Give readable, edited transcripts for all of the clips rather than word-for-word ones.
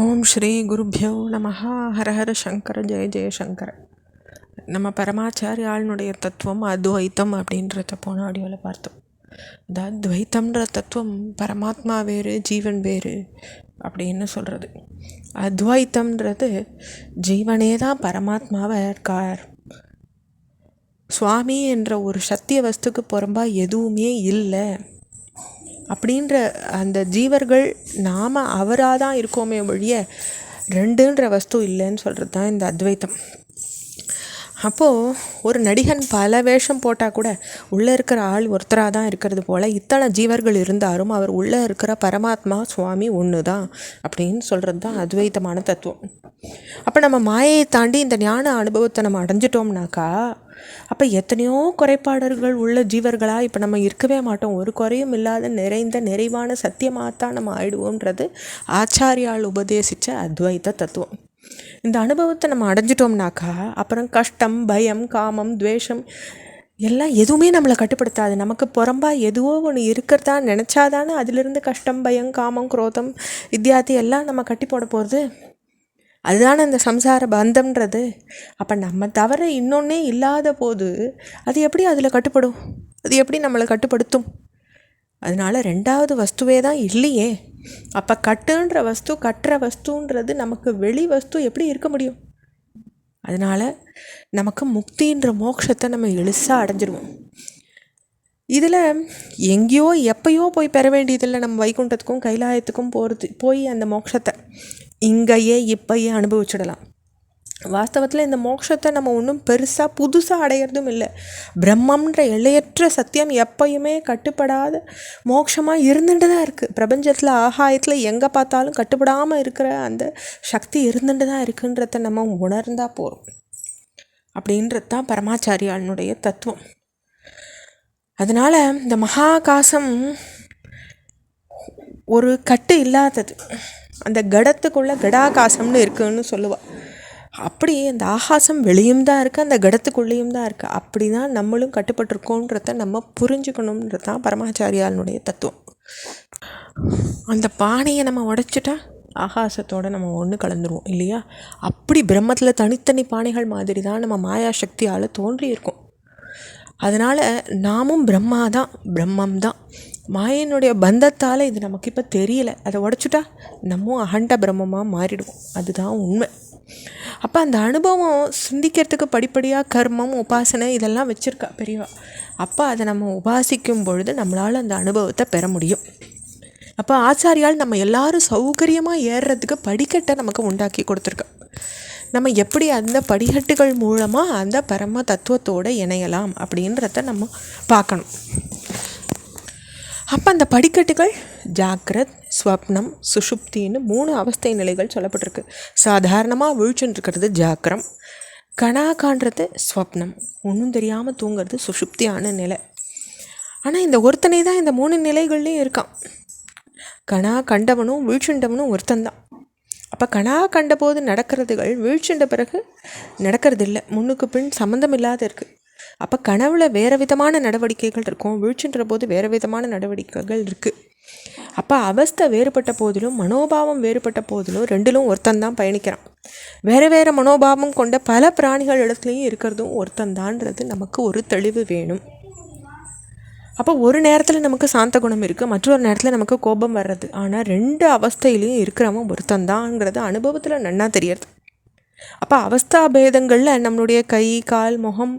ஓம் ஸ்ரீ குருப்யோ நமஹ. ஹரஹர சங்கர ஜெய ஜெயசங்கர. நம்ம பரமாச்சாரியாளுடைய தத்துவம் அத்வைத்தம் அப்படின்றத போன ஆடியோவில் பார்த்தோம். இந்த அத்வைத்தம்ன்ற தத்துவம் பரமாத்மா வேறு ஜீவன் வேறு அப்படின்னு சொல்கிறது. அத்வைத்தம்ன்றது ஜீவனே தான் பரமாத்மாவாக இருக்கார். சுவாமி என்ற ஒரு சத்திய வஸ்துக்கு புறம்பா எதுவுமே இல்லை அப்படின்ற அந்த ஜீவர்கள் நாம் அவராக தான் இருக்கோமே ஒழிய ரெண்டுன்ற வஸ்து இல்லைன்னு சொல்கிறது தான் இந்த அத்வைத்தம். அப்போது ஒரு நடிகன் பல வேஷம் போட்டால் கூட உள்ளே இருக்கிற ஆள் ஒருத்தராக தான் இருக்கிறது போல் இத்தனை ஜீவர்கள் இருந்தாலும் அவர் உள்ளே இருக்கிற பரமாத்மா சுவாமி ஒன்று தான் அப்படின்னு சொல்கிறது தான் அத்வைத்தமான தத்துவம். அப்போ நம்ம மாயையை தாண்டி இந்த ஞான அனுபவத்தை நம்ம அடைஞ்சிட்டோம்னாக்கா அப்போ எத்தனையோ குறைபாடர்கள் உள்ள ஜீவர்களாக இப்போ நம்ம இருக்கவே மாட்டோம். ஒரு குறையும் இல்லாத நிறைந்த நிறைவான சத்தியமாகத்தான் நம்ம ஆயிடுவோன்றது ஆச்சாரியால் உபதேசித்த அத்வைத்த தத்துவம். இந்த அனுபவத்தை நம்ம அடைஞ்சிட்டோம்னாக்கா அப்புறம் கஷ்டம், பயம், காமம், துவேஷம் எல்லாம் எதுவுமே நம்மளை கட்டுப்படுத்தாது. நமக்கு புறம்பா எதுவோ ஒன்று இருக்கிறதா நினச்சாதானே அதிலிருந்து கஷ்டம், பயம், காமம், குரோதம் இத்தியாதி எல்லாம் நம்ம கட்டி போட போகிறது. அதுதானே அந்த சம்சார பந்தம்ன்றது. அப்போ நம்ம தவிர இன்னொன்னே இல்லாத போது அது எப்படி அதில் கட்டுப்படும்? அது எப்படி நம்மளை கட்டுப்படுத்தும்? அதனால் ரெண்டாவது வஸ்துவே தான் இல்லையே. அப்போ கட்டுன்ற வஸ்து, கட்டுற வஸ்துன்றது நமக்கு வெளி வஸ்து எப்படி இருக்க முடியும்? அதனால் நமக்கு முக்தின்ற மோட்சத்தை நம்ம எளிசாக அடைஞ்சிடுவோம். இதில் எங்கேயோ எப்பயோ போய் பெற வேண்டியதில்லை. நம்ம வைகுண்டத்துக்கும் கைலாயத்துக்கும் போய் அந்த மோட்சத்தை இங்கேயே இப்பயே அனுபவிச்சிடலாம். வாஸ்தவத்தில் இந்த மோட்சத்தை நம்ம ஒன்றும் பெருசாக புதுசாக அடையிறதும் இல்லை. பிரம்மன்ற எல்லையற்ற சத்தியம் எப்பயுமே கட்டுப்படாத மோட்சமாக இருந்துட்டு தான் இருக்குது. பிரபஞ்சத்தில் ஆகாயத்தில் எங்கே பார்த்தாலும் கட்டுப்படாமல் இருக்கிற அந்த சக்தி இருந்துட்டு தான் இருக்குன்றத நம்ம உணர்ந்தால் போகிறோம். அப்படின்றது தான் பரமாச்சாரியாளுடைய தத்துவம். அதனால் இந்த மகாகாசம் ஒரு கட்டு இல்லாதது. அந்த கடத்துக்குள்ளே கடாகாசம்னு இருக்குன்னு சொல்லுவாள். அப்படி அந்த ஆகாசம் வெளியும் தான் இருக்குது, அந்த கடத்துக்குள்ளேயும் தான் இருக்குது. அப்படி தான் நம்மளும் கட்டுப்பட்டுருக்கோன்றத நம்ம புரிஞ்சுக்கணுன்றது தான் பரமாச்சாரியாளுடைய தத்துவம். அந்த பானையை நம்ம உடைச்சிட்டா ஆகாசத்தோடு நம்ம ஒன்று கலந்துருவோம் இல்லையா? அப்படி பிரம்மத்தில் தனித்தனி பானைகள் மாதிரி தான் நம்ம மாயாசக்தியால் தோன்றியிருக்கோம். அதனால் நாமும் பிரம்மம் தான். மாயினுடைய பந்தத்தால் இது நமக்கு இப்போ தெரியல. அதை உடைச்சிட்டா நம்ம அகண்ட பிரம்மமாக மாறிடுவோம். அதுதான் உண்மை. அப்போ அந்த அனுபவம் சிந்திக்கிறதுக்கு படிப்படியாக கர்மம், உபாசனை இதெல்லாம் வச்சுருக்கா பெரியவா. அப்போ அதை நம்ம உபாசிக்கும் பொழுது நம்மளால் அந்த அனுபவத்தை பெற முடியும். அப்போ ஆச்சாரியால் நம்ம எல்லாரும் சௌகரியமாக ஏறுறதுக்கு படிக்கட்டை நமக்கு உண்டாக்கி கொடுத்துருக்கா. நம்ம எப்படி அந்த படிக்கட்டுகள் மூலமாக அந்த பரம தத்துவத்தோடு இணையலாம் அப்படின்றத நம்ம பார்க்கணும். அப்போ அந்த படிக்கட்டுகள் ஜாக்கிரத், ஸ்வப்னம், சுஷுப்தின்னு 3 அவஸ்தை நிலைகள் சொல்லப்பட்டிருக்கு. சாதாரணமாக விழிச்சுன்னு இருக்கிறது ஜாக்கிரம், கனா காண்றது ஸ்வப்னம், ஒன்றும் தெரியாமல் தூங்கிறது சுஷுப்தியான நிலை. ஆனால் இந்த ஒருத்தனை தான் இந்த 3 நிலைகள்லேயும் இருக்கான். கனா கண்டவனும் வீழ்ச்சுண்டவனும் ஒருத்தந்தான். அப்போ கனா கண்டபோது நடக்கிறதுகள் வீழ்ச்சுண்ட பிறகு நடக்கிறது இல்லை, முன்னுக்கு பின் சம்மந்தம் இல்லாத இருக்குது. அப்போ கனவுல வேறு விதமான நடவடிக்கைகள் இருக்கும், வீழ்ச்சுன்ற போது வேறு விதமான நடவடிக்கைகள் இருக்குது. அப்போ அவஸ்தை வேறுபட்ட போதிலும் மனோபாவம் வேறுபட்ட போதிலும் ரெண்டிலும் ஒருத்தந்தான் பயணிக்கிறான். வேறு வேறு மனோபாவம் கொண்ட பல பிராணிகள் இடத்துலையும் இருக்கிறதும் ஒருத்தந்தான்றது நமக்கு ஒரு தெளிவு வேணும். அப்போ ஒரு நேரத்தில் நமக்கு சாந்த குணம் இருக்குது, மற்றொரு நேரத்தில் நமக்கு கோபம் வர்றது. ஆனால் 2 அவஸ்தையிலையும் இருக்கிறவன் ஒருத்தந்தான்ங்கிறது அனுபவத்தில் நன்னா தெரியறது. அப்போ அவஸ்தா பேதங்களில் நம்மளுடைய கை, கால், முகம்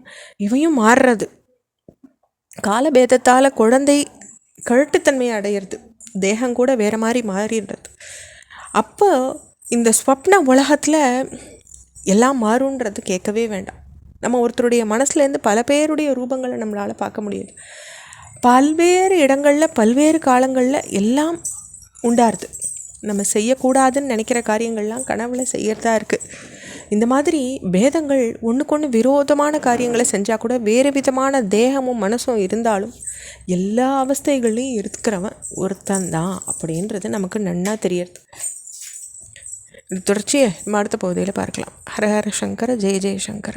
இவையும் மாறுறது. காலபேதத்தால் குழந்தை கழட்டுத்தன்மையை அடையிறது, தேகம் கூட வேறு மாதிரி மாறிடுறது. அப்போ இந்த ஸ்வப்ன உலகத்தில் எல்லாம் மாறுன்றது கேட்கவே வேண்டாம். நம்ம ஒருத்தருடைய மனசுலேருந்து பல பேருடைய ரூபங்களை நம்மளால் பார்க்க முடியுது. பல்வேறு இடங்களில் பல்வேறு காலங்களில் எல்லாம் உண்டாருது. நம்ம செய்யக்கூடாதுன்னு நினைக்கிற காரியங்கள்லாம் கனவுல செய்யறதா இருக்குது. இந்த மாதிரி பேதங்கள் ஒன்றுக்கொன்று விரோதமான காரியங்களை செஞ்சால் கூட வேறு விதமான தேகமும் மனசும் இருந்தாலும் எல்லா அவஸ்தைகளையும் இருக்கிறவன் ஒருத்தந்தான் அப்படின்றது நமக்கு நன்னா தெரியறது. இது தொடர்ச்சியை அடுத்த பகுதியில் பார்க்கலாம். ஹரஹர சங்கர ஜெய ஜெயசங்கர.